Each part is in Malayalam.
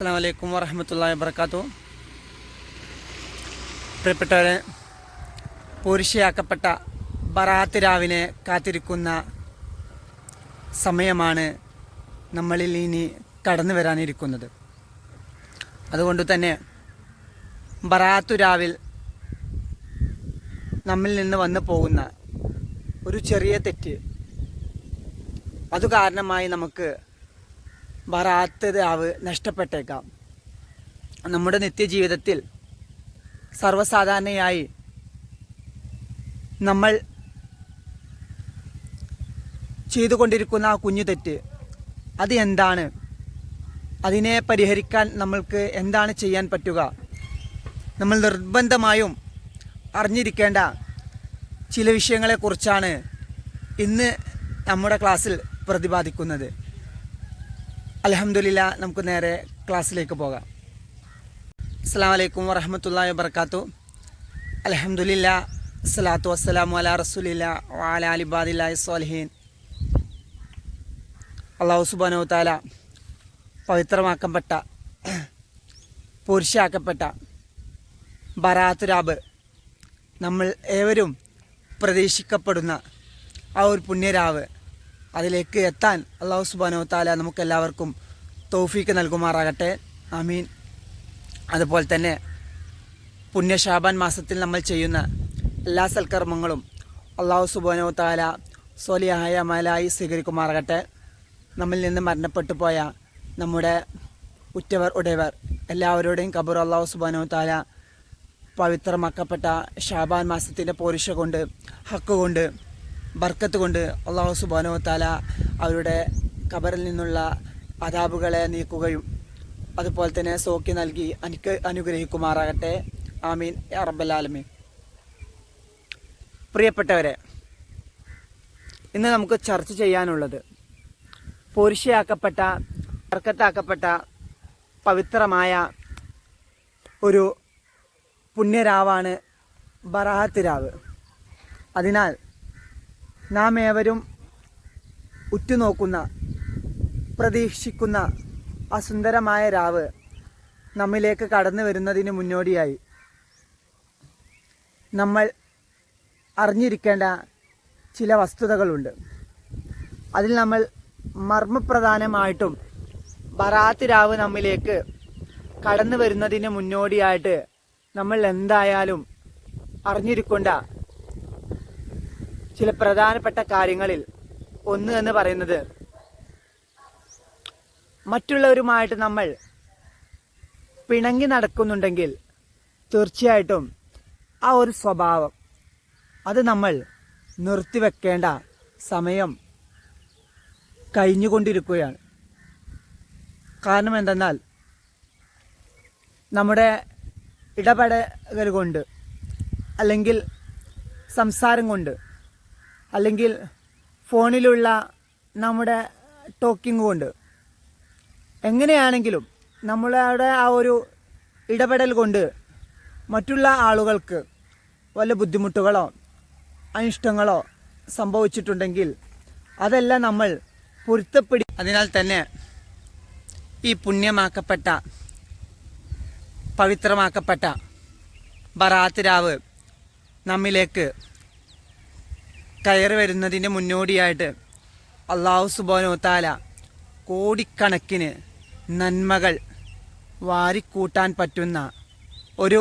അസ്സലാമു അലൈക്കും വറഹ്മത്തുള്ളാഹി വബറകാതുഹു. പ്രിയപ്പെട്ടവരെ, പോരിശയാക്കപ്പെട്ട ബറാത്ത് രാവിനെ കാത്തിരിക്കുന്ന സമയമാണ് നമ്മളിൽ ഇനി കടന്നു വരാനിരിക്കുന്നത്. അതുകൊണ്ട് തന്നെ ബറാത്തു രാവിൽ നമ്മിൽ നിന്ന് വന്നു പോകുന്ന ഒരു ചെറിയ തെറ്റ്, അത് കാരണമായി നമുക്ക് ബറാത്ത് രാവ് നഷ്ടപ്പെട്ടേക്കാം. നമ്മുടെ നിത്യജീവിതത്തിൽ സർവ്വസാധാരണയായി നമ്മൾ ചെയ്തുകൊണ്ടിരിക്കുന്ന ആ കുഞ്ഞു തെറ്റ് അത് എന്താണ്, അതിനെ പരിഹരിക്കാൻ നമ്മൾക്ക് എന്താണ് ചെയ്യാൻ പറ്റുക, നമ്മൾ നിർബന്ധമായും അറിഞ്ഞിരിക്കേണ്ട ചില വിഷയങ്ങളെക്കുറിച്ചാണ് ഇന്ന് നമ്മുടെ ക്ലാസ്സിൽ പ്രതിപാദിക്കുന്നത്. അൽഹംദുലില്ലാ, നമുക്ക് നേരെ ക്ലാസ്സിലേക്ക് പോകാം. അസ്സലാമു അലൈക്കും വറഹ്മത്തുള്ളാഹി വബറകാതുഹു. അൽഹംദുലില്ലാ, സ്വലാത്തു വസ്സലാമു അലാ റസൂലില്ലാ വഅലാ ആലി ഇബാദില്ലാഹി സ്വാലിഹീൻ. അല്ലാഹു സുബ്ഹാനഹു വ തആല പവിത്രമാക്കപ്പെട്ട പുരുഷാക്കപ്പെട്ട ബറാത്ത് രാവ് നമ്മൾ ഏവരും പ്രതീക്ഷിക്കപ്പെടുന്ന ആ ഒരു പുണ്യരാവ്, അതിലേക്ക് എത്താൻ അല്ലാഹു സുബ്ഹാനഹു വ തആല നമുക്കെല്ലാവർക്കും തൗഫീക്ക് നൽകുമാറാകട്ടെ. ആമീൻ. അതുപോലെ തന്നെ പുണ്യ ശഅബാൻ മാസത്തിൽ നമ്മൾ ചെയ്യുന്ന എല്ലാ സൽക്കർമ്മങ്ങളും അല്ലാഹു സുബ്ഹാനഹു വ തആല സ്വലിഹായ അമലായി സ്വീകരിക്കുമാറാകട്ടെ. നമ്മിൽ നിന്ന് മരണപ്പെട്ടു പോയ നമ്മുടെ ഉറ്റവർ ഉടയവർ എല്ലാവരുടെയും ഖബർ അല്ലാഹു സുബ്ഹാനഹു വ തആല പവിത്രമാക്കപ്പെട്ട ശഅബാൻ മാസത്തിൻ്റെ പോരിശ കൊണ്ട്, ഹക്ക് കൊണ്ട്, ബർക്കത്ത് കൊണ്ട് അല്ലാഹു സുബ്ഹാനഹു വ തആല അവരുടെ ഖബറിൽ നിന്നുള്ള അദാബുകളെ നീക്കുകയും അതുപോലെ തന്നെ സോക്കി നൽകി അനുഗ്രഹിക്കുമാറാകട്ടെ. ആമീൻ യാ റബ്ബൽ ആലമീൻ. പ്രിയപ്പെട്ടവരെ, ഇന്ന് നമുക്ക് ചർച്ച ചെയ്യാനുള്ളത് പോരിശയാക്കപ്പെട്ട, ബർക്കത്താക്കപ്പെട്ട പവിത്രമായ ഒരു പുണ്യരാവാണ് ബറാത്ത് രാവ്. അതിനാൽ നാം ഏവരും ഉറ്റുനോക്കുന്ന, പ്രതീക്ഷിക്കുന്ന ആ സുന്ദരമായ രാവ് നമ്മിലേക്ക് കടന്നു വരുന്നതിന് മുന്നോടിയായി നമ്മൾ അറിഞ്ഞിരിക്കേണ്ട ചില വസ്തുതകളുണ്ട്. അതിൽ നമ്മൾ മർമ്മപ്രധാനമായിട്ടും ബറാത്ത് രാവ് നമ്മിലേക്ക് കടന്നു വരുന്നതിന് മുന്നോടിയായിട്ട് നമ്മൾ എന്തായാലും അറിഞ്ഞിരിക്കേണ്ട ചില പ്രധാനപ്പെട്ട കാര്യങ്ങളിൽ ഒന്ന് എന്ന് പറയുന്നത്, മറ്റുള്ളവരുമായിട്ട് നമ്മൾ പിണങ്ങി നടക്കുന്നുണ്ടെങ്കിൽ തീർച്ചയായിട്ടും ആ ഒരു സ്വഭാവം അത് നമ്മൾ നിർത്തിവെക്കേണ്ട സമയം കഴിഞ്ഞുകൊണ്ടിരിക്കുകയാണ്. കാരണം എന്തെന്നാൽ, നമ്മുടെ ഇടപെടലുകൾ കൊണ്ട്, അല്ലെങ്കിൽ സംസാരം കൊണ്ട്, അല്ലെങ്കിൽ ഫോണിലുള്ള നമ്മുടെ ടോക്കിംഗ് കൊണ്ട്, എങ്ങനെയാണെങ്കിലും നമ്മളുടെ ആ ഒരു ഇടപെടൽ കൊണ്ട് മറ്റുള്ള ആളുകൾക്ക് വല്ല ബുദ്ധിമുട്ടുകളോ അനിഷ്ടങ്ങളോ സംഭവിച്ചിട്ടുണ്ടെങ്കിൽ അതെല്ലാം നമ്മൾ പൊരുത്തപ്പെടി. അതിനാൽ തന്നെ ഈ പുണ്യമാക്കപ്പെട്ട, പവിത്രമാക്കപ്പെട്ട ബറാത്ത് രാവ് നമ്മിലേക്ക് കയറി വരുന്നതിന് മുന്നോടിയായിട്ട് അല്ലാഹു സുബ്ഹാനഹു വ തആല കോടിക്കണക്കിന് നന്മകൾ വാരിക്കൂട്ടാൻ പറ്റുന്ന ഒരു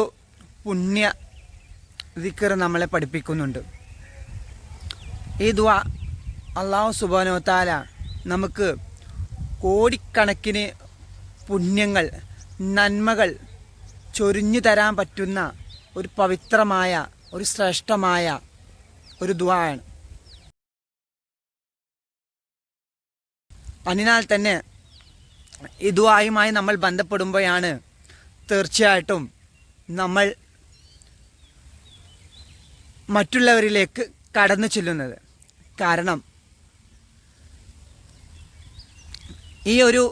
പുണ്യ ദിക്ർ നമ്മളെ പഠിപ്പിക്കുന്നുണ്ട്. ഈ ദുആ അല്ലാഹു സുബ്ഹാനഹു വ തആല നമുക്ക് കോടിക്കണക്കിന് പുണ്യങ്ങൾ, നന്മകൾ ചൊരിഞ്ഞു തരാൻ പറ്റുന്ന ഒരു പവിത്രമായ, ഒരു ശ്രേഷ്ഠമായ ഒരു ദുആ ആണ്. അതിനാൽ തന്നെ ഈ ദുആയുമായി നമ്മൾ ബന്ധപ്പെടുമ്പോഴാണ് തീർച്ചയായിട്ടും നമ്മൾ മറ്റുള്ളവരിലേക്ക് കടന്നു ചെല്ലുന്നത്. കാരണം ഈ ഒരു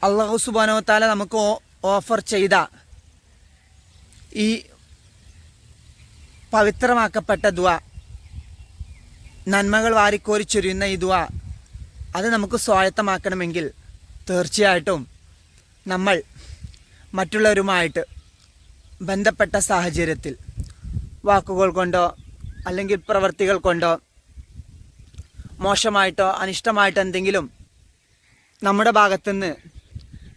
അല്ലാഹു സുബ്ഹാനഹു വ തആല നമുക്ക് ഓഫർ ചെയ്ത ഈ പവിത്രമാക്കപ്പെട്ട ദുആ, നന്മകൾ വാരിക്കോരി ചൊരിയുന്ന ഈ ദുആ, അത് നമുക്ക് സ്വായത്തമാക്കണമെങ്കിൽ തീർച്ചയായിട്ടും നമ്മൾ മറ്റുള്ളവരുമായിട്ട് ബന്ധപ്പെട്ട സാഹചര്യത്തിൽ വാക്കുകൾ കൊണ്ടോ അല്ലെങ്കിൽ പ്രവൃത്തികൾ കൊണ്ടോ മോശമായിട്ടോ അനിഷ്ടമായിട്ടോ എന്തെങ്കിലും നമ്മുടെ ഭാഗത്തുനിന്ന്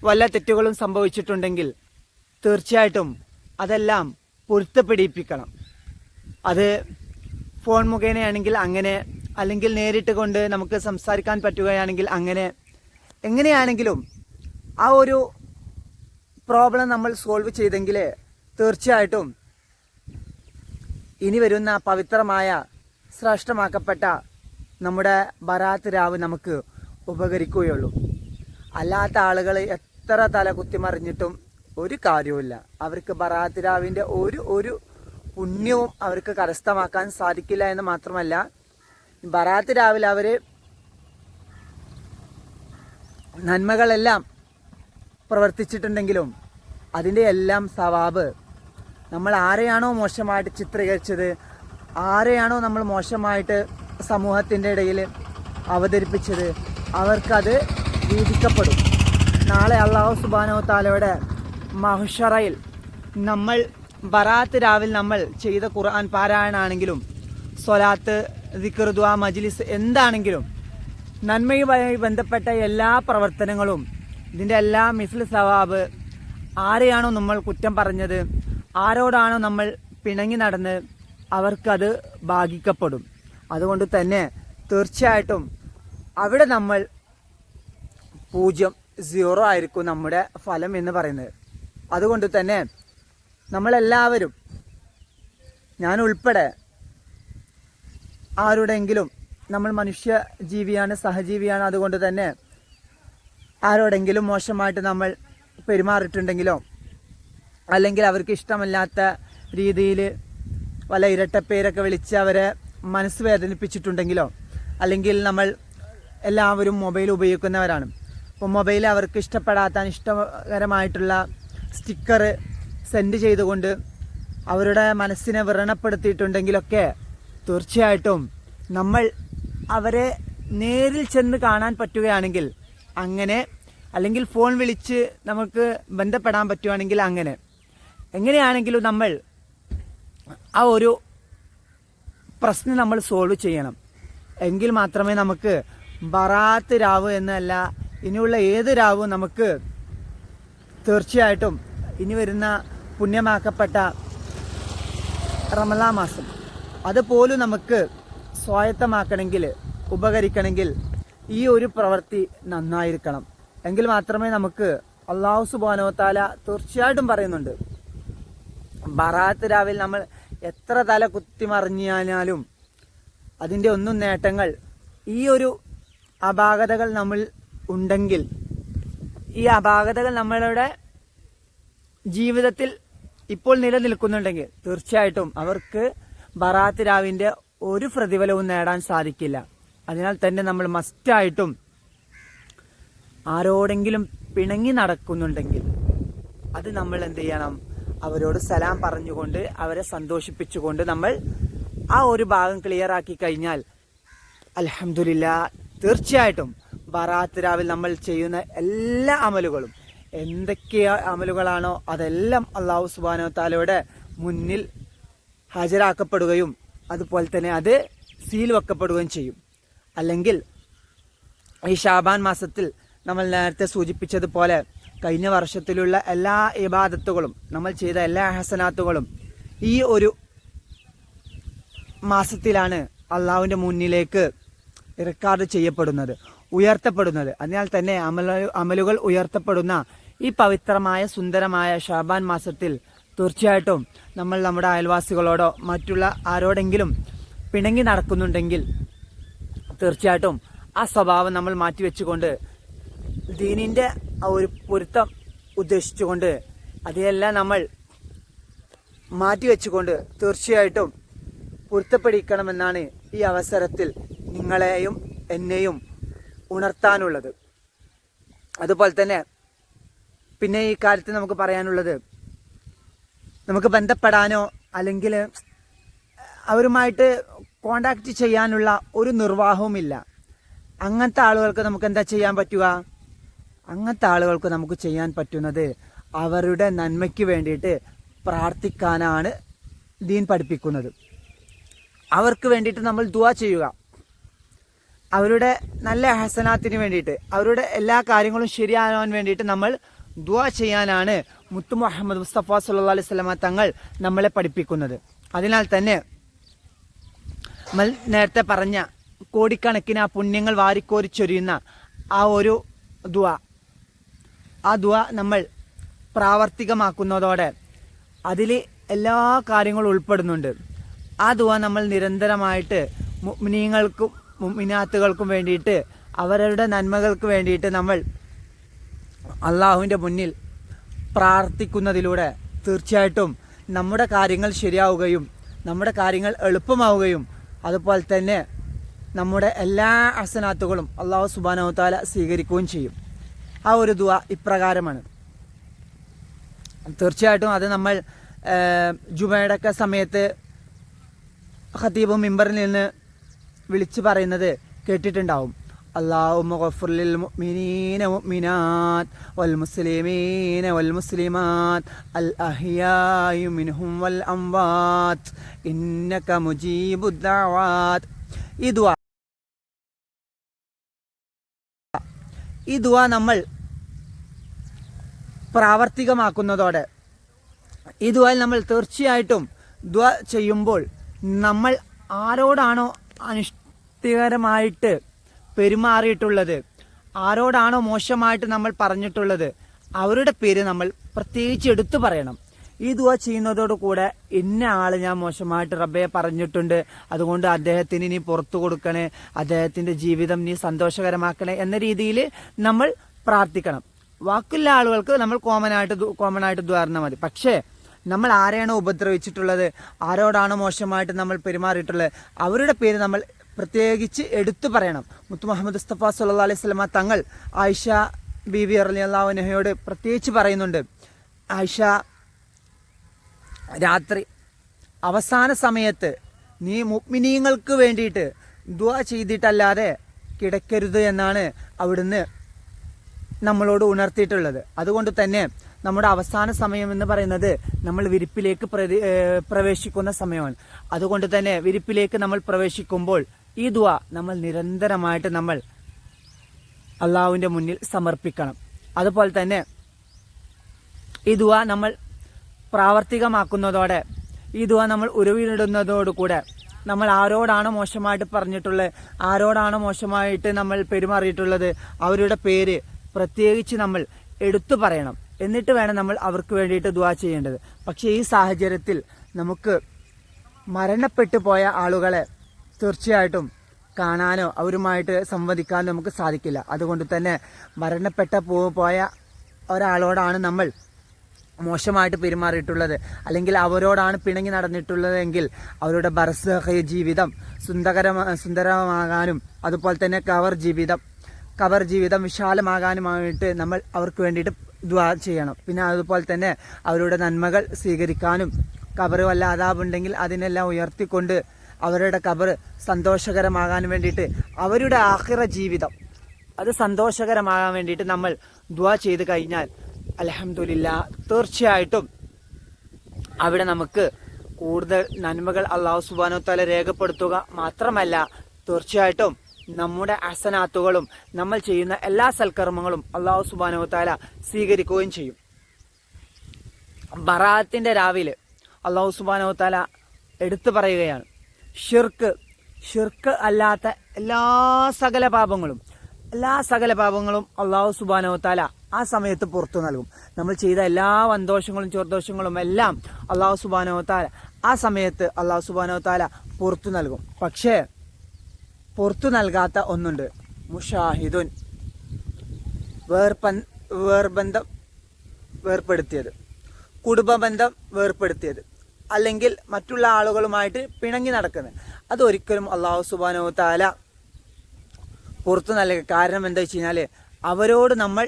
വല്ല തെറ്റുകളും സംഭവിച്ചിട്ടുണ്ടെങ്കിൽ തീർച്ചയായിട്ടും അതെല്ലാം പൊരുത്തപ്പെടിപ്പിക്കണം. അത് ഫോൺ മുഖേനയാണെങ്കിൽ അങ്ങനെ, അല്ലെങ്കിൽ നേരിട്ട് കൊണ്ട് നമുക്ക് സംസാരിക്കാൻ പറ്റുകയാണെങ്കിൽ അങ്ങനെ, എങ്ങനെയാണെങ്കിലും ആ ഒരു പ്രോബ്ലം നമ്മൾ സോൾവ് ചെയ്തെങ്കിൽ തീർച്ചയായിട്ടും ഇനി വരുന്ന പവിത്രമായ ശ്രേഷ്ഠമാക്കപ്പെട്ട നമ്മുടെ ബറാത്ത് രാവ് നമുക്ക് ഉപകരിക്കുകയുള്ളൂ. അല്ലാത്ത ആളുകൾ എത്ര തല കുത്തിമറിഞ്ഞിട്ടും ഒരു കാര്യവുമില്ല. അവർക്ക് ബറാത്ത് രാവിൻ്റെ ഒരു പുണ്യവും അവർക്ക് കരസ്ഥമാക്കാൻ സാധിക്കില്ല എന്ന് മാത്രമല്ല, ബറാത്ത് രാവിൽ അവർ നന്മകളെല്ലാം പ്രവർത്തിച്ചിട്ടുണ്ടെങ്കിലും അതിൻ്റെ എല്ലാം സവാബ് നമ്മൾ ആരെയാണോ മോശമായിട്ട് ചിത്രീകരിച്ചത്, ആരെയാണോ നമ്മൾ മോശമായിട്ട് സമൂഹത്തിൻ്റെ ഇടയിൽ അവതരിപ്പിച്ചത്, അവർക്കത് വീതിക്കപ്പെടും. നാളെ അല്ലാഹു സുബ്ഹാനഹു തആലയുടെ മഹ്ശറയിൽ നമ്മൾ ബറാത്ത് രാവിൽ നമ്മൾ ചെയ്ത ഖുർആൻ പാരായണാണെങ്കിലും സ്വലാത്ത്, ദിക്ർ, ദുആ, മജ്ലിസ് എന്താണെങ്കിലും നന്മയുമായി ബന്ധപ്പെട്ട എല്ലാ പ്രവർത്തനങ്ങളും ഇതിൻ്റെ എല്ലാം മിസ്ൽ സവാബ്, ആരെയാണോ നമ്മൾ കുറ്റം പറഞ്ഞത്, ആരോടാണോ നമ്മൾ പിണങ്ങി നടന്ന്, അവർക്കത് ഭാഗിക്കപ്പെടും. അതുകൊണ്ട് തന്നെ തീർച്ചയായിട്ടും അവിടെ നമ്മൾ 0 ആയിരിക്കും നമ്മുടെ ഫലം എന്ന് പറയുന്നത്. അതുകൊണ്ട് തന്നെ നമ്മളെല്ലാവരും, ഞാൻ ഉൾപ്പെടെ, ആരോടെങ്കിലും നമ്മൾ മനുഷ്യ ജീവിയാണ്, സഹജീവിയാണ്. അതുകൊണ്ട് തന്നെ ആരോടെങ്കിലും മോശമായിട്ട് നമ്മൾ പെരുമാറിയിട്ടുണ്ടെങ്കിലോ അല്ലെങ്കിൽ അവർക്ക് ഇഷ്ടമല്ലാത്ത രീതിയിൽ വല്ല ഇരട്ടപ്പേരൊക്കെ വിളിച്ച് അവരെ മനസ്സ് വേദനിപ്പിച്ചിട്ടുണ്ടെങ്കിലോ, അല്ലെങ്കിൽ നമ്മൾ എല്ലാവരും മൊബൈൽ ഉപയോഗിക്കുന്നവരാണ്. അപ്പോൾ മൊബൈൽ അവർക്ക് ഇഷ്ടപ്പെടാത്ത അനിഷ്ടകരമായിട്ടുള്ള സ്റ്റിക്കർ സെൻഡ് ചെയ്തുകൊണ്ട് അവരുടെ മനസ്സിനെ വ്രണപ്പെടുത്തിയിട്ടുണ്ടെങ്കിലൊക്കെ തീർച്ചയായിട്ടും നമ്മൾ അവരെ നേരിൽ ചെന്ന് കാണാൻ പറ്റുകയാണെങ്കിൽ അങ്ങനെ, അല്ലെങ്കിൽ ഫോൺ വിളിച്ച് നമുക്ക് ബന്ധപ്പെടാൻ പറ്റുകയാണെങ്കിൽ അങ്ങനെ, എങ്ങനെയാണെങ്കിലും നമ്മൾ ആ ഒരു പ്രശ്നം നമ്മൾ സോൾവ് ചെയ്യണം. എങ്കിൽ മാത്രമേ നമുക്ക് ബറാത്ത് രാവ് എന്നല്ല, ഇനിയുള്ള ഏത് രാവും നമുക്ക് തീർച്ചയായിട്ടും ഇനി വരുന്ന പുണ്യമാക്കപ്പെട്ട റമളാൻ മാസം അതുപോലും നമുക്ക് സ്വായത്തമാക്കണമെങ്കിൽ, ഉപകരിക്കണമെങ്കിൽ ഈ ഒരു പ്രവൃത്തി നന്നായിരിക്കണം. എങ്കിൽ മാത്രമേ നമുക്ക്, അല്ലാഹു സുബ്ഹാനഹു തആല തീർച്ചയായിട്ടും പറയുന്നുണ്ട്, ബറാത്ത് രാവിൽ നമ്മൾ എത്ര തല കുത്തിമറിഞ്ഞാലും അതിൻ്റെ ഒന്നും നേട്ടങ്ങൾ, ഈ ഒരു അപാകതകൾ നമ്മൾ ഉണ്ടെങ്കിൽ, ഈ അപാകതകൾ നമ്മളുടെ ജീവിതത്തിൽ ഇപ്പോൾ നിലനിൽക്കുന്നുണ്ടെങ്കിൽ തീർച്ചയായിട്ടും അവർക്ക് ബറാത്ത് രാവിൻ്റെ ഒരു പ്രതിഫലവും നേടാൻ സാധിക്കില്ല. അതിനാൽ തന്നെ നമ്മൾ മസ്റ്റായിട്ടും ആരോടെങ്കിലും പിണങ്ങി നടക്കുന്നുണ്ടെങ്കിൽ അത് നമ്മൾ എന്ത് ചെയ്യണം, അവരോട് സലാം പറഞ്ഞുകൊണ്ട് അവരെ സന്തോഷിപ്പിച്ചുകൊണ്ട് നമ്മൾ ആ ഒരു ഭാഗം ക്ലിയർ ആക്കി കഴിഞ്ഞാൽ അൽഹംദുലില്ലാഹ് തീർച്ചയായിട്ടും ബറാത്ത് രാവിൽ നമ്മൾ ചെയ്യുന്ന എല്ലാ അമലുകളും, എന്തൊക്കെ അമലുകളാണോ അതെല്ലാം അല്ലാഹു സുബ്ഹാനഹു തആലയുടെ മുന്നിൽ ഹാജരാക്കപ്പെടുകയും അതുപോലെ തന്നെ അത് സീൽ വെക്കപ്പെടുകയും ചെയ്യും. അല്ലെങ്കിൽ ഈ ഷാബാൻ മാസത്തിൽ നമ്മൾ നേരത്തെ സൂചിപ്പിച്ചതുപോലെ കഴിഞ്ഞ വർഷത്തിലുള്ള എല്ലാ ഇബാദത്തുകളും, നമ്മൾ ചെയ്ത എല്ലാ ഹസനാത്തുകളും ഈ ഒരു മാസത്തിലാണ് അള്ളാഹുവിൻ്റെ മുന്നിലേക്ക് റെക്കോർഡ് ചെയ്യപ്പെടുന്നത്, ഉയർത്തപ്പെടുന്നത്. അതിനാൽ തന്നെ അമലുകൾ ഉയർത്തപ്പെടുന്ന ഈ പവിത്രമായ സുന്ദരമായ ഷാബാൻ മാസത്തിൽ തീർച്ചയായിട്ടും നമ്മൾ നമ്മുടെ അയൽവാസികളോടോ മറ്റുള്ള ആരോടെങ്കിലും പിണങ്ങി നടക്കുന്നുണ്ടെങ്കിൽ തീർച്ചയായിട്ടും ആ സ്വഭാവം നമ്മൾ മാറ്റിവെച്ചുകൊണ്ട് ദീനിൻ്റെ ആ ഒരു പൊരുത്തം ഉദ്ദേശിച്ചുകൊണ്ട് അതെല്ലാം നമ്മൾ മാറ്റിവെച്ചുകൊണ്ട് തീർച്ചയായിട്ടും പൊരുത്തപ്പെടിക്കണമെന്നാണ് ഈ അവസരത്തിൽ നിങ്ങളെയും എന്നെയും ഉണർത്താനുള്ളത്. അതുപോലെ തന്നെ പിന്നെ ഈ കാര്യത്തിൽ നമുക്ക് പറയാനുള്ളത്, നമുക്ക് ബന്ധപ്പെടാനോ അല്ലെങ്കിൽ അവരുമായിട്ട് കോണ്ടാക്റ്റ് ചെയ്യാനുള്ള ഒരു നിർവാഹവുമില്ല. അങ്ങനത്തെ ആളുകൾക്ക് നമുക്ക് എന്താ ചെയ്യാൻ പറ്റുക, അങ്ങനത്തെ ആളുകൾക്ക് നമുക്ക് ചെയ്യാൻ പറ്റുന്നത് അവരുടെ നന്മയ്ക്ക് വേണ്ടിയിട്ട് പ്രാർത്ഥിക്കാനാണ് ദീൻ പഠിപ്പിക്കുന്നത്. അവർക്ക് വേണ്ടിയിട്ട് നമ്മൾ ദുആ ചെയ്യുക, അവരുടെ നല്ല ഹസനാത്തിന് വേണ്ടിയിട്ട്, അവരുടെ എല്ലാ കാര്യങ്ങളും ശരിയാകാൻ വേണ്ടിയിട്ട് നമ്മൾ ദുആ ചെയ്യാനാണ് മുത്തു മുഹമ്മദ് മുസ്തഫ സല്ലല്ലാഹു അലൈഹി വസല്ലമ തങ്ങൾ നമ്മളെ പഠിപ്പിക്കുന്നത്. അതിനാൽ തന്നെ നമ്മൾ നേരത്തെ പറഞ്ഞ കോടിക്കണക്കിന് ആ പുണ്യങ്ങൾ വാരിക്കോരിച്ചൊരിയുന്ന ആ ഒരു ദുആ, ആ ദുആ നമ്മൾ പ്രാവർത്തികമാക്കുന്നതോടെ അതിൽ എല്ലാ കാര്യങ്ങളും ഉൾപ്പെടുന്നുണ്ട്. ആ ദുആ നമ്മൾ നിരന്തരമായിട്ട് മുഅ്മിനീങ്ങൾക്കും മുഅ്മിനാത്തുകൾക്കും വേണ്ടിയിട്ട് അവരുടെ നന്മകൾക്ക് വേണ്ടിയിട്ട് നമ്മൾ അള്ളാഹുവിൻ്റെ മുന്നിൽ പ്രാർത്ഥിക്കുന്നതിലൂടെ തീർച്ചയായിട്ടും നമ്മുടെ കാര്യങ്ങൾ ശരിയാവുകയും നമ്മുടെ കാര്യങ്ങൾ എളുപ്പമാവുകയും അതുപോലെ തന്നെ നമ്മുടെ എല്ലാ ഹസനാത്തുകളും അള്ളാഹു സുബ്ഹാനഹു വ തആല സ്വീകരിക്കുകയും ചെയ്യും. ആ ഒരു ദുആ ഇപ്രകാരമാണ്. തീർച്ചയായിട്ടും അത് നമ്മൾ ജുമയുടെയൊക്കെ സമയത്ത് ഖതീബ് മിമ്പറിൽ നിന്ന് വിളിച്ചു പറയുന്നത് കേട്ടിട്ടുണ്ടാവും. അല്ലാഹുമ്മ ഗഫിർ ലിൽ മുഅ്മിനീന മുഅ്മിനാത്ത് വൽ മുസ്ലിമീന വൽ മുസ്ലിമാത്ത് അൽ അഹ്യാഇ മിൻഹും വൽ അംവാത്ത് ഇന്നക മുജീബുദ് ദഅവാത്ത്. ഈ ദുആ നമ്മൾ പ്രാവർത്തികമാക്കുന്നതോടെ, ഈ ദുആയിൽ നമ്മൾ തീർച്ചയായിട്ടും ദുആ ചെയ്യുമ്പോൾ നമ്മൾ ആരോടാണോ അനിഷ്ടകരമായിട്ട് പെരുമാറിയിട്ടുള്ളത്, ആരോടാണോ മോശമായിട്ട് നമ്മൾ പറഞ്ഞിട്ടുള്ളത്, അവരുടെ പേര് നമ്മൾ പ്രത്യേകിച്ച് എടുത്തു പറയണം. ഈ ദുആ ചെയ്യുന്നതോടുകൂടെ ഇന്ന ആൾ ഞാൻ മോശമായിട്ട് റബ്ബെ പറഞ്ഞിട്ടുണ്ട്, അതുകൊണ്ട് അദ്ദേഹത്തിന് നീ പുറത്തു കൊടുക്കണേ, അദ്ദേഹത്തിന്റെ ജീവിതം നീ സന്തോഷകരമാക്കണേ എന്ന രീതിയിൽ നമ്മൾ പ്രാർത്ഥിക്കണം. വാക്കുള്ള ആളുകൾക്ക് നമ്മൾ കോമൺ ആയിട്ട് ദുആ പറഞ്ഞാൽ മതി. പക്ഷേ നമ്മൾ ആരെയാണോ ഉപദ്രവിച്ചിട്ടുള്ളത്, ആരോടാണോ മോശമായിട്ട് നമ്മൾ പെരുമാറിയിട്ടുള്ളത്, അവരുടെ പേര് നമ്മൾ പ്രത്യേകിച്ച് എടുത്തു പറയണം. മുത്തു മുഹമ്മദ് മുസ്തഫ സല്ലല്ലാഹു അലൈഹി വസല്ലമ തങ്ങൾ ആയിഷ ബീവി റളിയല്ലാഹു അൻഹയോട് പ്രത്യേകിച്ച് പറയുന്നുണ്ട്. ആയിഷ, രാത്രി അവസാന സമയത്ത് നീ മുഅ്മിനീങ്ങൾക്ക് വേണ്ടിയിട്ട് ദുആ ചെയ്തിട്ടല്ലാതെ കിടക്കരുത് എന്നാണ് അവിടുന്ന് നമ്മളോട് ഉണർത്തിയിട്ടുള്ളത്. അതുകൊണ്ട് തന്നെ നമ്മുടെ അവസാന സമയം എന്ന് പറയുന്നത് നമ്മൾ വിരിപ്പിലേക്ക് പ്രവേശിക്കുന്ന സമയമാണ്. അതുകൊണ്ട് തന്നെ വിരിപ്പിലേക്ക് നമ്മൾ പ്രവേശിക്കുമ്പോൾ ഈ ദുആ നമ്മൾ നിരന്തരമായിട്ട് നമ്മൾ അള്ളാഹുവിൻ്റെ മുന്നിൽ സമർപ്പിക്കണം. അതുപോലെ തന്നെ ഈ ദുആ നമ്മൾ പ്രാവർത്തികമാക്കുന്നതോടെ, ഈ ദുആ നമ്മൾ ഉരുവിടുന്നതോടുകൂടെ നമ്മൾ ആരോടാണോ മോശമായിട്ട് പറഞ്ഞിട്ടുള്ളത്, ആരോടാണോ മോശമായിട്ട് നമ്മൾ പെരുമാറിയിട്ടുള്ളത്, അവരുടെ പേര് പ്രത്യേകിച്ച് നമ്മൾ എടുത്തു പറയണം. എന്നിട്ട് വേണം നമ്മൾ അവർക്ക് വേണ്ടിയിട്ട് ദുആ ചെയ്യേണ്ടത്. പക്ഷേ ഈ സാഹചര്യത്തിൽ നമുക്ക് മരണപ്പെട്ടു പോയ ആളുകളെ തീർച്ചയായിട്ടും കാണാനോ അവരുമായിട്ട് സംവദിക്കാനോ നമുക്ക് സാധിക്കില്ല. അതുകൊണ്ട് തന്നെ പോയ ഒരാളോടാണ് നമ്മൾ മോശമായിട്ട് പെരുമാറിയിട്ടുള്ളത്, അല്ലെങ്കിൽ അവരോടാണ് പിണങ്ങി നടന്നിട്ടുള്ളതെങ്കിൽ അവരുടെ ബർസഖ് ജീവിതം സുന്ദരമാകാനും അതുപോലെ തന്നെ ഖബർ ജീവിതം വിശാലമാകാനുമായിട്ട് നമ്മൾ അവർക്ക് വേണ്ടിയിട്ട് ദുആ ചെയ്യണം. പിന്നെ അതുപോലെ തന്നെ അവരുടെ നന്മകൾ സ്വീകരിക്കാനും, ഖബർ വല്ല അദാബുണ്ടെങ്കിൽ അതിനെല്ലാം ഉയർത്തിക്കൊണ്ട് അവരുടെ ഖബർ സന്തോഷകരമാകാൻ വേണ്ടിയിട്ട്, അവരുടെ ആഖിറ ജീവിതം അത് സന്തോഷകരമാകാൻ വേണ്ടിയിട്ട് നമ്മൾ ദുആ ചെയ്ത് കഴിഞ്ഞാൽ അൽഹംദുലില്ലാഹ് തീർച്ചയായിട്ടും അവിടെ നമുക്ക് കൂടുതൽ നന്മകൾ അല്ലാഹു സുബ്ഹാനഹു വ തആല രേഖപ്പെടുത്തുക മാത്രമല്ല, തീർച്ചയായിട്ടും നമ്മുടെ ഹസനാത്തുകളും നമ്മൾ ചെയ്യുന്ന എല്ലാ സൽക്കർമ്മങ്ങളും അല്ലാഹു സുബ്ഹാനഹു വ തആല സ്വീകരിക്കുകയും ചെയ്യും. ബറാഅത്തിന്റെ രാവിലെ അല്ലാഹു സുബ്ഹാനഹു വ തആല എടുത്തു പറയുകയാണ്, ഷിർക്ക് അല്ലാത്ത എല്ലാ സകല പാപങ്ങളും അല്ലാഹു സുബ്ഹാനഹു വ തആല ആ സമയത്ത് പുറത്തു നൽകും. നമ്മൾ ചെയ്ത എല്ലാ വന്തോഷങ്ങളും ചെറുദോഷങ്ങളും എല്ലാം അല്ലാഹു സുബ്ഹാനഹു വ തആല ആ സമയത്ത് അല്ലാഹു സുബ്ഹാനഹു വ തആല പുറത്തു നൽകും. പക്ഷേ പുറത്തു നൽകാത്ത ഒന്നുണ്ട്, മുഷാഹിദുൻ, വേർബന്ധം വേർപ്പെടുത്തിയത്, കുടുംബബന്ധം വേർപ്പെടുത്തിയത്, അല്ലെങ്കിൽ മറ്റുള്ള ആളുകളുമായിട്ട് പിണങ്ങി നടക്കുന്നത്. അതൊരിക്കലും അല്ലാഹു സുബ്ഹാനഹു വ തആല പുറത്തു നൽകുക. കാരണം എന്താ വെച്ച് കഴിഞ്ഞാൽ അവരോട് നമ്മൾ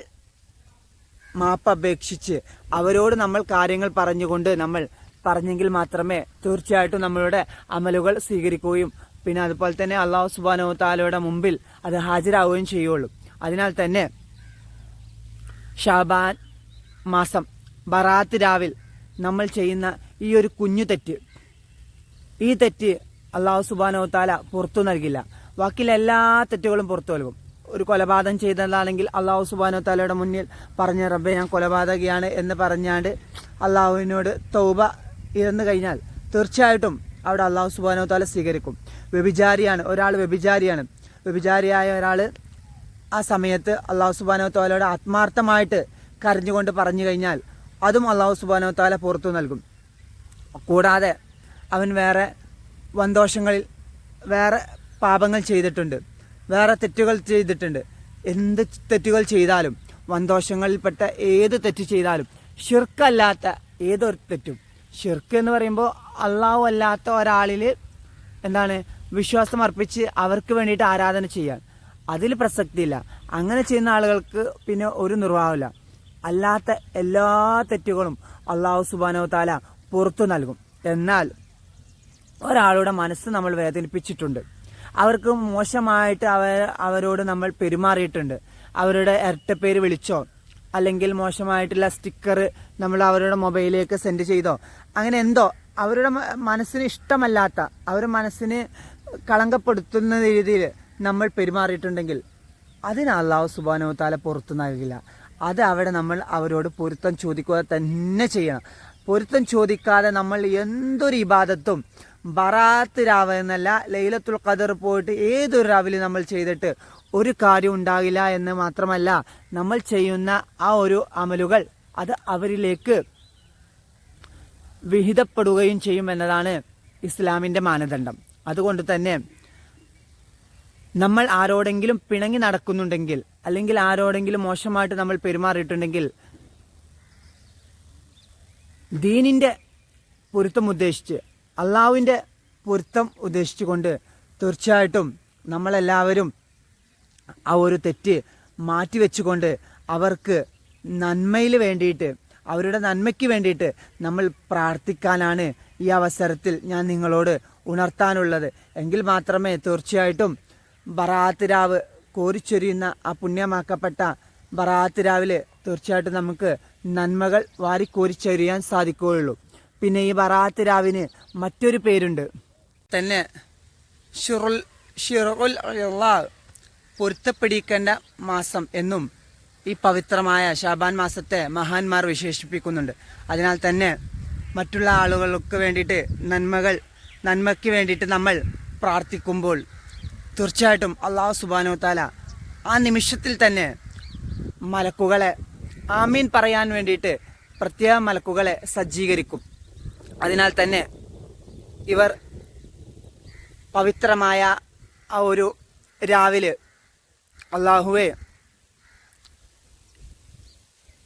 മാപ്പപേക്ഷിച്ച് അവരോട് നമ്മൾ കാര്യങ്ങൾ പറഞ്ഞുകൊണ്ട് നമ്മൾ പറഞ്ഞെങ്കിൽ മാത്രമേ തീർച്ചയായിട്ടും നമ്മളുടെ അമലുകൾ സ്വീകരിക്കുകയും പിന്നെ അതുപോലെ തന്നെ അല്ലാഹു സുബ്ഹാനഹു വ തആലയുടെ മുമ്പിൽ അത് ഹാജരാവുകയും ചെയ്യുള്ളൂ. അതിനാൽ തന്നെ ഷാബാൻ മാസം ബറാത്ത് രാവിൽ നമ്മൾ ചെയ്യുന്ന ഈ ഒരു കുഞ്ഞു തെറ്റ്, ഈ തെറ്റ് അള്ളാഹു സുബ്ഹാനഹു വ തആല പുറത്തു നൽകില്ല. ബാക്കിയുള്ള എല്ലാ തെറ്റുകളും പുറത്തു നൽകും. ഒരു കൊലപാതകം ചെയ്തതാണെങ്കിൽ അള്ളാഹു സുബ്ഹാനഹു വ തആലയുടെ മുന്നിൽ പറഞ്ഞ റബ്ബേ ഞാൻ കൊലപാതകിയാണ് എന്ന് പറഞ്ഞാണ്ട് അള്ളാഹുവിനോട് തൗബ ഇരുന്നു കഴിഞ്ഞാൽ തീർച്ചയായിട്ടും അവിടെ അള്ളാഹു സുബ്ഹാനഹു വ തആല സ്വീകരിക്കും. വ്യഭിചാരിയായ ഒരാൾ ആ സമയത്ത് അള്ളാഹു സുബ്ഹാനഹു വ തആലയോട് ആത്മാർത്ഥമായിട്ട് കരഞ്ഞുകൊണ്ട് പറഞ്ഞു കഴിഞ്ഞാൽ അതും അള്ളാഹു സുബ്ഹാനഹു വ തആല പുറത്തു നൽകും. കൂടാതെ അവൻ വേറെ വൻദോഷങ്ങളിൽ വേറെ പാപങ്ങൾ ചെയ്തിട്ടുണ്ട്, വേറെ തെറ്റുകൾ ചെയ്തിട്ടുണ്ട്. എന്ത് തെറ്റുകൾ ചെയ്താലും, വൻദോഷങ്ങളിൽപ്പെട്ട ഏത് തെറ്റ് ചെയ്താലും, ഷിർക്കല്ലാത്ത ഏതൊരു തെറ്റും, ഷിർക്ക് എന്ന് പറയുമ്പോൾ അള്ളാഹു അല്ലാത്ത ഒരാളിൽ വിശ്വാസം അർപ്പിച്ച് അവർക്ക് വേണ്ടിയിട്ട് ആരാധന ചെയ്യാൻ, അതിൽ പ്രസക്തിയില്ല. അങ്ങനെ ചെയ്യുന്ന ആളുകൾക്ക് പിന്നെ ഒരു നിർവാഹമില്ല. അല്ലാത്ത എല്ലാ തെറ്റുകളും അള്ളാഹു സുബ്ഹാനഹു വ തആല പുറത്തു നൽകും. എന്നാൽ ഒരാളുടെ മനസ്സ് നമ്മൾ വേദനിപ്പിച്ചിട്ടുണ്ട്, അവർക്ക് മോശമായിട്ട് അവരോട് നമ്മൾ പെരുമാറിയിട്ടുണ്ട്, അവരുടെ ഇരട്ടപ്പേര് വിളിച്ചോ അല്ലെങ്കിൽ മോശമായിട്ടുള്ള സ്റ്റിക്കർ നമ്മൾ അവരുടെ മൊബൈലിലേക്ക് സെൻഡ് ചെയ്തോ, അങ്ങനെ എന്തോ അവരുടെ മനസ്സിന് ഇഷ്ടമല്ലാത്ത, അവരുടെ മനസ്സിന് കളങ്കപ്പെടുത്തുന്ന രീതിയിൽ നമ്മൾ പെരുമാറിയിട്ടുണ്ടെങ്കിൽ അതിന് അല്ലാഹു സുബ്ഹാനഹു വ തആല പുറത്തു നൽകില്ല. അത് അവിടെ നമ്മൾ അവരോട് പൊരുത്തം ചോദിക്കുക തന്നെ ചെയ്യണം. പൊരുത്തം ചോദിക്കാതെ നമ്മൾ എന്തൊരു ഇബാദത്തും ബറാത്ത് രാവ് എന്നല്ല, ലൈലത്തുൽ ഖദർ പോയിട്ട് ഏതൊരു രാവിലെ നമ്മൾ ചെയ്തിട്ട് ഒരു കാര്യം ഉണ്ടാകില്ല എന്ന് മാത്രമല്ല, നമ്മൾ ചെയ്യുന്ന ആ ഒരു അമലുകൾ അത് അവരിലേക്ക് വിഹിതപ്പെടുകയും ചെയ്യും എന്നതാണ് ഇസ്ലാമിൻ്റെ മാനദണ്ഡം. അതുകൊണ്ട് തന്നെ നമ്മൾ ആരോടെങ്കിലും പിണങ്ങി നടക്കുന്നുണ്ടെങ്കിൽ അല്ലെങ്കിൽ ആരോടെങ്കിലും മോശമായിട്ട് നമ്മൾ പെരുമാറിയിട്ടുണ്ടെങ്കിൽ ദീനിൻ്റെ പൊരുത്തം ഉദ്ദേശിച്ച്, അള്ളാഹുവിൻ്റെ പൊരുത്തം ഉദ്ദേശിച്ചുകൊണ്ട് തീർച്ചയായിട്ടും നമ്മളെല്ലാവരും ആ ഒരു തെറ്റ് മാറ്റിവെച്ചുകൊണ്ട് അവർക്ക് നന്മയിൽ വേണ്ടിയിട്ട്, അവരുടെ നന്മയ്ക്ക് വേണ്ടിയിട്ട് നമ്മൾ പ്രാർത്ഥിക്കാനാണ് ഈ അവസരത്തിൽ ഞാൻ നിങ്ങളോട് ഉണർത്താനുള്ളത്. എങ്കിൽ മാത്രമേ തീർച്ചയായിട്ടും ബറാത്ത് രാവ് കോരിച്ചൊരിയുന്ന ആ പുണ്യമാക്കപ്പെട്ട ബറാത്ത് രാവിലെ തീർച്ചയായിട്ടും നമുക്ക് നന്മകൾ വാരിക്കോരിച്ചൊരിയാൻ സാധിക്കുകയുള്ളൂ. പിന്നെ ഈ ബറാത്ത് രാവിന് മറ്റൊരു പേരുണ്ട് തന്നെ, ഷിറുൽ പൊരുത്തപ്പെടിക്കേണ്ട മാസം എന്നും ഈ പവിത്രമായ ഷാബാൻ മാസത്തെ മഹാന്മാർ വിശേഷിപ്പിക്കുന്നുണ്ട്. അതിനാൽ തന്നെ മറ്റുള്ള ആളുകൾക്ക് വേണ്ടിയിട്ട് നന്മയ്ക്ക് വേണ്ടിയിട്ട് നമ്മൾ പ്രാർത്ഥിക്കുമ്പോൾ തീർച്ചയായിട്ടും അല്ലാഹു സുബ്ഹാനഹു വ തആല ആ നിമിഷത്തിൽ തന്നെ മലക്കുകളെ ആമീൻ പറയാൻ വേണ്ടിയിട്ട് പ്രത്യേക മലക്കുകളെ സജ്ജീകരിക്കും. അതിനാൽ തന്നെ ഇവർ പവിത്രമായ ആ ഒരു രാവിലെ അല്ലാഹുവേ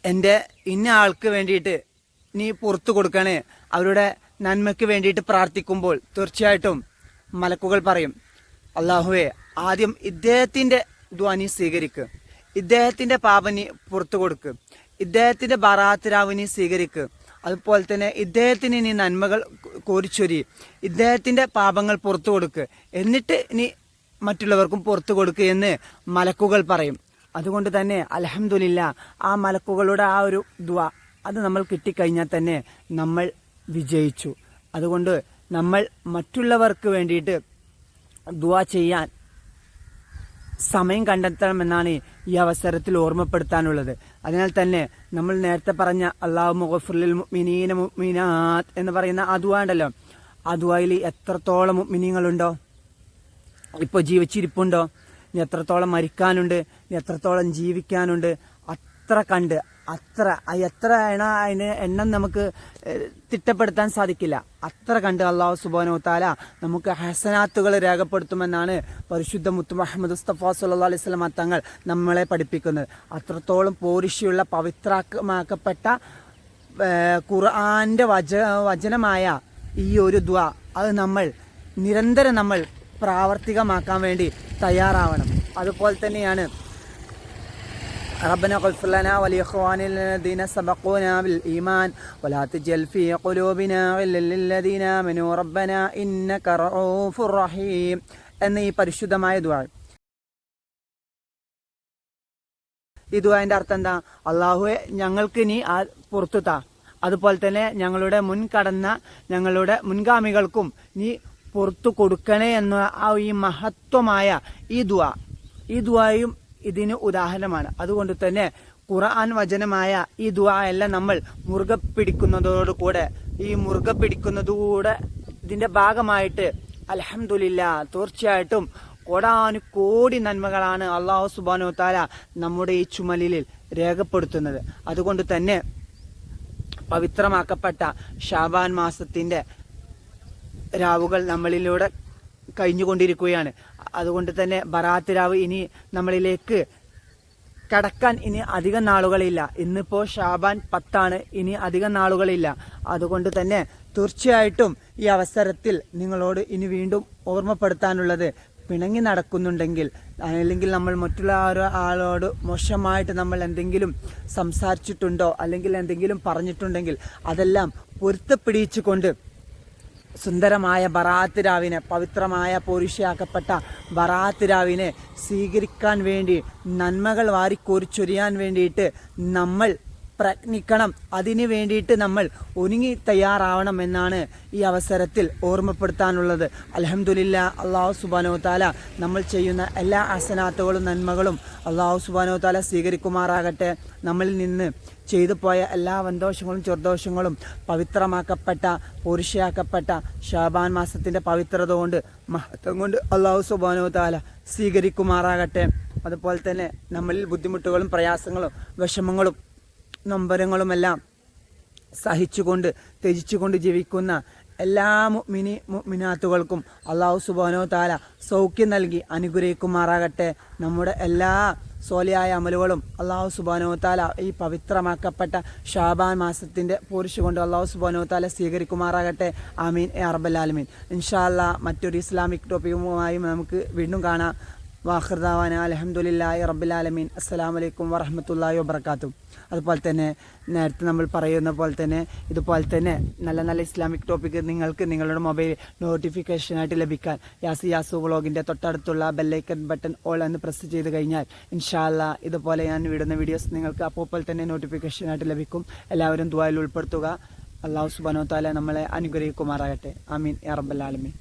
എൻ്റെ ഇന്ന ആൾക്ക് വേണ്ടിയിട്ട് നീ പുറത്തു കൊടുക്കണേ, അവരുടെ നന്മയ്ക്ക് വേണ്ടിയിട്ട് പ്രാർത്ഥിക്കുമ്പോൾ തീർച്ചയായിട്ടും മലക്കുകൾ പറയും, അല്ലാഹുവേ ആദ്യം ഇദ്ദേഹത്തിൻ്റെ ദുആ നീ സ്വീകരിക്ക്, ഇദ്ദേഹത്തിൻ്റെ പാപം നീ പുറത്തു കൊടുക്ക്, ഇദ്ദേഹത്തിൻ്റെ ബറാത്ത് രാവ് നീ സ്വീകരിക്ക്, അതുപോലെ തന്നെ ഇദ്ദേഹത്തിന് നീ നന്മകൾ കോരിച്ചൊരി, ഇദ്ദേഹത്തിൻ്റെ പാപങ്ങൾ പുറത്തു കൊടുക്ക്, എന്നിട്ട് നീ മറ്റുള്ളവർക്കും പുറത്തു കൊടുക്കുക എന്ന് മലക്കുകൾ പറയും. അതുകൊണ്ട് തന്നെ അൽഹംദുലില്ലാ ആ മലക്കുകളുടെ ആ ഒരു ദുആ അത് നമ്മൾ കിട്ടിക്കഴിഞ്ഞാൽ തന്നെ നമ്മൾ വിജയിച്ചു. അതുകൊണ്ട് നമ്മൾ മറ്റുള്ളവർക്ക് വേണ്ടിയിട്ട് ദുആ ചെയ്യാൻ സമയം കണ്ടെത്തണമെന്നാണ് ഈ അവസരത്തിൽ ഓർമ്മപ്പെടുത്താനുള്ളത്. അതിനാൽ തന്നെ നമ്മൾ നേരത്തെ പറഞ്ഞ അല്ലാഹുമ്മ ഗഫിർലിൽ മുഅ്മിനീന മുഅ്മിനാത്ത് എന്ന് പറയുന്ന ആ ദുആ ഉണ്ടല്ലോ, ആ ദുആയിൽ എത്രത്തോളം മുഅ്മിനീങ്ങളുണ്ടോ, ഇപ്പോൾ ജീവിച്ചിരിപ്പുണ്ടോ, ഇനി എത്രത്തോളം മരിക്കാനുണ്ട്, ഇനി എത്രത്തോളം ജീവിക്കാനുണ്ട്, എത്ര അതിന് എണ്ണം നമുക്ക് തിട്ടപ്പെടുത്താൻ സാധിക്കില്ല. അത്ര കണ്ട് അല്ലാഹു സുബ്ഹാനഹു വ തആല നമുക്ക് ഹസനാത്തുകൾ രേഖപ്പെടുത്തുമെന്നാണ് പരിശുദ്ധ മുത്ത് മുഹമ്മദ് മുസ്തഫ സ്വല്ലല്ലാഹു അലൈഹി വസല്ലം തങ്ങൾ നമ്മളെ പഠിപ്പിക്കുന്നത്. അത്രത്തോളം പോരിശയുള്ള പവിത്രമാക്കപ്പെട്ട ഖുർആന്റെ വചനമായ ഈ ഒരു ദുആ അത് നമ്മൾ നിരന്തരം നമ്മൾ പ്രാവർത്തികമാക്കാൻ വേണ്ടി തയ്യാറാവണം. അതുപോലെ തന്നെയാണ് ربنا اغفر لنا ولإخواننا الذين سبقونا بالإيمان ولا تجعل في قلوبنا غلا للذين آمنوا ربنا إنك رؤوف رحيم എന്ന ഈ പരിശുദ്ധമായ ദുആ ഈ ദുആന്റെ അർത്ഥം എന്താ? അള്ളാഹുവെ ഞങ്ങൾക്ക് നീ പുറത്തു താ, അതുപോലെ തന്നെ ഞങ്ങളുടെ ഞങ്ങളുടെ മുൻഗാമികൾക്കും നീ പുറത്തു കൊടുക്കണേ എന്ന ആ ഈ മഹത്വമായ ഈ ദുആയും ഇതിന് ഉദാഹരണമാണ്. അതുകൊണ്ട് തന്നെ ഖുർആൻ വചനമായ ഈ ദുആ എല്ലാം നമ്മൾ മുറുകെ പിടിക്കുന്നതോടുകൂടെ ഇതിന്റെ ഭാഗമായിട്ട് അൽഹംദുലില്ലാ തീർച്ചയായിട്ടും കോടാനുകോടി നന്മകളാണ് അല്ലാഹു സുബ്ഹാനഹു വ തആല നമ്മുടെ ഈ ചുമലിൽ രേഖപ്പെടുത്തുന്നത്. അതുകൊണ്ട് തന്നെ പവിത്രമാക്കപ്പെട്ട ഷാബാൻ മാസത്തിന്റെ രാവുകൾ നമ്മളിലൂടെ കഴിഞ്ഞുകൊണ്ടിരിക്കുകയാണ്. അതുകൊണ്ട് തന്നെ ബറാത്ത് രാവ് ഇനി നമ്മളിലേക്ക് കടക്കാൻ ഇനി അധികം നാളുകളില്ല. ഇന്നിപ്പോ ഷാബാൻ 10 ഇനി അധികം നാളുകളില്ല. അതുകൊണ്ട് തന്നെ തീർച്ചയായിട്ടും ഈ അവസരത്തിൽ നിങ്ങളോട് ഇനി വീണ്ടും ഓർമ്മപ്പെടുത്താനുള്ളത്, പിണങ്ങി നടക്കുന്നുണ്ടെങ്കിൽ അല്ലെങ്കിൽ നമ്മൾ മറ്റുള്ള ആളോട് മോശമായിട്ട് നമ്മൾ എന്തെങ്കിലും സംസാരിച്ചിട്ടുണ്ടോ അല്ലെങ്കിൽ എന്തെങ്കിലും പറഞ്ഞിട്ടുണ്ടെങ്കിൽ അതെല്ലാം പൊരുത്തപ്പിടിച്ചുകൊണ്ട് സുന്ദരമായ ബറാത്ത് രാവിനെ, പവിത്രമായ പോരിശയാക്കപ്പെട്ട ബറാത്ത് രാവിനെ സ്വീകരിക്കാൻ വേണ്ടി, നന്മകൾ വാരിക്കോരിച്ചൊരിയാൻ വേണ്ടിയിട്ട് നമ്മൾ പ്രയത്നിക്കണം. അതിനു വേണ്ടിയിട്ട് നമ്മൾ ഒരുങ്ങി തയ്യാറാവണം എന്നാണ് ഈ അവസരത്തിൽ ഓർമ്മപ്പെടുത്താനുള്ളത്. അൽഹംദുലില്ലാ, അല്ലാഹു സുബ്ഹാനഹു വ തആല നമ്മൾ ചെയ്യുന്ന എല്ലാ ഹസനാത്തുകളും നന്മകളും അല്ലാഹു സുബ്ഹാനഹു വ തആല സ്വീകരിക്കുമാറാകട്ടെ. നമ്മളിൽ നിന്ന് ചെയ്തു പോയ എല്ലാ വന്തോഷങ്ങളും ചെറുദോഷങ്ങളും പവിത്രമാക്കപ്പെട്ട പോരിശയാക്കപ്പെട്ട ഷാബാൻ മാസത്തിന്റെ പവിത്രത കൊണ്ട്, മഹത്വം കൊണ്ട് അല്ലാഹു സുബ്ഹാനഹു വ തആല സ്വീകരിക്കുമാറാകട്ടെ. അതുപോലെ തന്നെ നമ്മളിൽ ബുദ്ധിമുട്ടുകളും പ്രയാസങ്ങളും വിഷമങ്ങളും നൊമ്പരങ്ങളുമെല്ലാം സഹിച്ചുകൊണ്ട് ത്യജിച്ചുകൊണ്ട് ജീവിക്കുന്ന എല്ലാ മുഅ്മിനാത്തുകൾക്കും അല്ലാഹു സുബ്ഹാനഹു വ തആല സൗഖ്യം നൽകി അനുഗ്രഹിക്കുമാറാകട്ടെ. നമ്മുടെ എല്ലാ സ്വാലിഹായ അമലുകളും അല്ലാഹു സുബ്ഹാനഹു വ തആല ഈ പവിത്രമാക്കപ്പെട്ട ഷാബാൻ മാസത്തിന്റെ പോരിശ കൊണ്ട് അല്ലാഹു സുബ്ഹാനഹു വ തആല സ്വീകരിക്കുമാറാകട്ടെ. ആമീൻ യാ റബ്ബൽ ആലമീൻ. ഇൻഷാ അല്ലാഹ് മറ്റൊരു ഇസ്ലാമിക് ടോപ്പിക്കുമായി നമുക്ക് വീണ്ടും കാണാം. വാഖിർ ദഅവാന അൽഹംദുലില്ലാഹി റബ്ബിൽ ആലമീൻ. അസ്സലാമു അലൈക്കും വറഹ്മത്തുള്ളാഹി വബറകാതുഹു. അതുപോലെ തന്നെ നേരത്തെ നമ്മൾ പറയുന്ന പോലെ തന്നെ ഇതുപോലെ തന്നെ നല്ല നല്ല ഇസ്ലാമിക് ടോപ്പിക്ക് നിങ്ങൾക്ക് നിങ്ങളുടെ മൊബൈൽ നോട്ടിഫിക്കേഷനായിട്ട് ലഭിക്കാൻ യാസു വ്ളോഗിൻ്റെ തൊട്ടടുത്തുള്ള ബെല്ലൈക്കൺ ബട്ടൺ ഓൾ എന്ന് പ്രസ് ചെയ്ത് കഴിഞ്ഞാൽ ഇൻഷാ അല്ലാഹ് ഇതുപോലെ ഞാൻ വിടുന്ന വീഡിയോസ് നിങ്ങൾക്ക് അപ്പോൾ തന്നെ നോട്ടിഫിക്കേഷനായിട്ട് ലഭിക്കും. എല്ലാവരും ദുആയിൽ ഉൾപ്പെടുത്തുക. അല്ലാഹു സുബ്ഹാനഹു വ തആല നമ്മളെ അനുഗ്രഹിക്കുമാറാകട്ടെ. ആമീൻ യാ റബ്ബൽ ആലമീൻ.